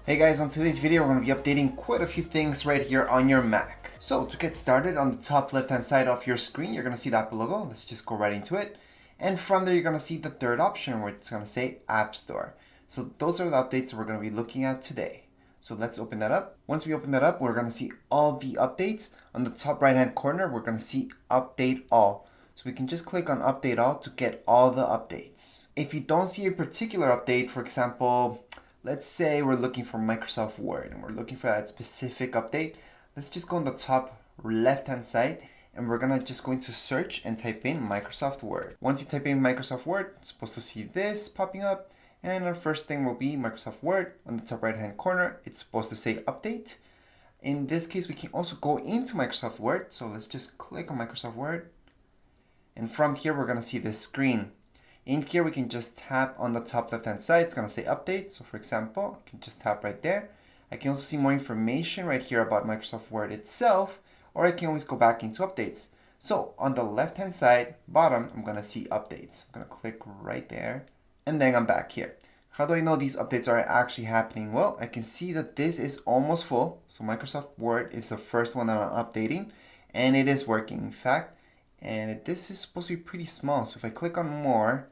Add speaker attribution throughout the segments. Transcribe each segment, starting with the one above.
Speaker 1: Hey guys, on today's video we're going to be updating quite a few things right here on your Mac. So to get started, on the top left hand side of your screen you're going to see that logo. Let's just go right into it. And from there you're going to see the third option where it's going to say App Store. So those are the updates that we're going to be looking at today. So let's open that up. Once we open that up, we're going to see all the updates. On the top right hand corner we're going to see Update All. So we can just click on Update All to get all the updates. If you don't see a particular update, for example, let's say we're looking for Microsoft Word and we're looking for that specific update. Let's just go on the top left hand side and we're gonna just go into search and type in Microsoft Word. Once you type in Microsoft Word, it's supposed to see this popping up, and our first thing will be Microsoft Word. On the top right hand corner, it's supposed to say update. In this case, we can also go into Microsoft Word. So let's just click on Microsoft Word. And from here, we're gonna see this screen. In here, we can just tap on the top left-hand side. It's going to say update. So for example, I can just tap right there. I can also see more information right here about Microsoft Word itself, or I can always go back into updates. So on the left-hand side, bottom, I'm going to see updates. I'm going to click right there, and then I'm back here. How do I know these updates are actually happening? Well, I can see that this is almost full. So Microsoft Word is the first one that I'm updating, and it is working, in fact. And this is supposed to be pretty small. So if I click on more,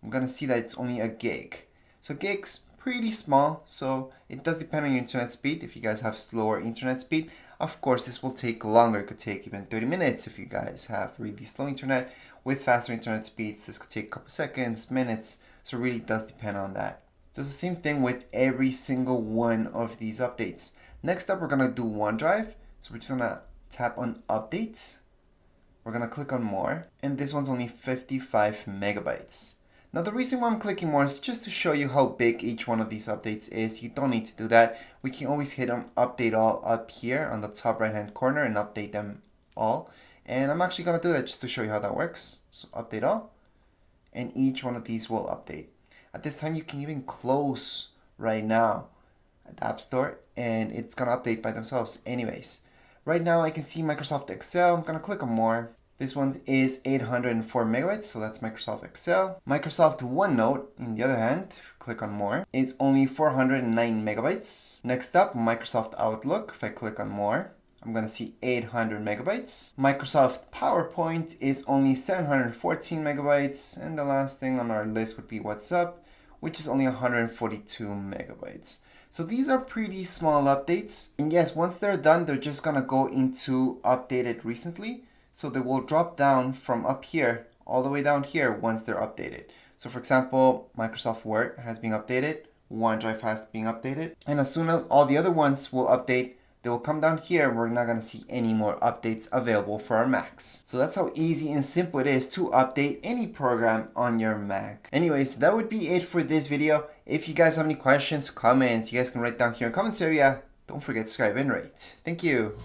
Speaker 1: I'm gonna see that it's only a gig. So gig's pretty small, so it does depend on your internet speed. If you guys have slower internet speed, of course this will take longer. It could take even 30 minutes if you guys have really slow internet. With faster internet speeds, this could take a couple seconds, minutes, so it really does depend on that. So it's the same thing with every single one of these updates. Next up, we're gonna do OneDrive. So we're just gonna tap on Update. We're gonna click on More, and this one's only 55 megabytes. Now the reason why I'm clicking more is just to show you how big each one of these updates is. You don't need to do that. We can always hit on Update All up here on the top right hand corner and update them all. And I'm actually going to do that just to show you how that works. So Update All, and each one of these will update. At this time you can even close right now at the App Store and it's going to update by themselves anyways. Right now I can see Microsoft Excel. I'm going to click on More. This one is 804 megabytes, so that's Microsoft Excel. Microsoft OneNote, on the other hand, if you click on More, is only 409 megabytes. Next up, Microsoft Outlook. If I click on More, I'm going to see 800 megabytes. Microsoft PowerPoint is only 714 megabytes. And the last thing on our list would be WhatsApp, which is only 142 megabytes. So these are pretty small updates. And yes, once they're done, they're just going to go into updated recently. So they will drop down from up here all the way down here once they're updated. So for example, Microsoft Word has been updated, OneDrive has been updated, and as soon as all the other ones will update, they will come down here and we're not going to see any more updates available for our Macs. So that's how easy and simple it is to update any program on your Mac. Anyways, that would be it for this video. If you guys have any questions, comments, you guys can write down here in the comments area. Don't forget to subscribe and rate. Thank you.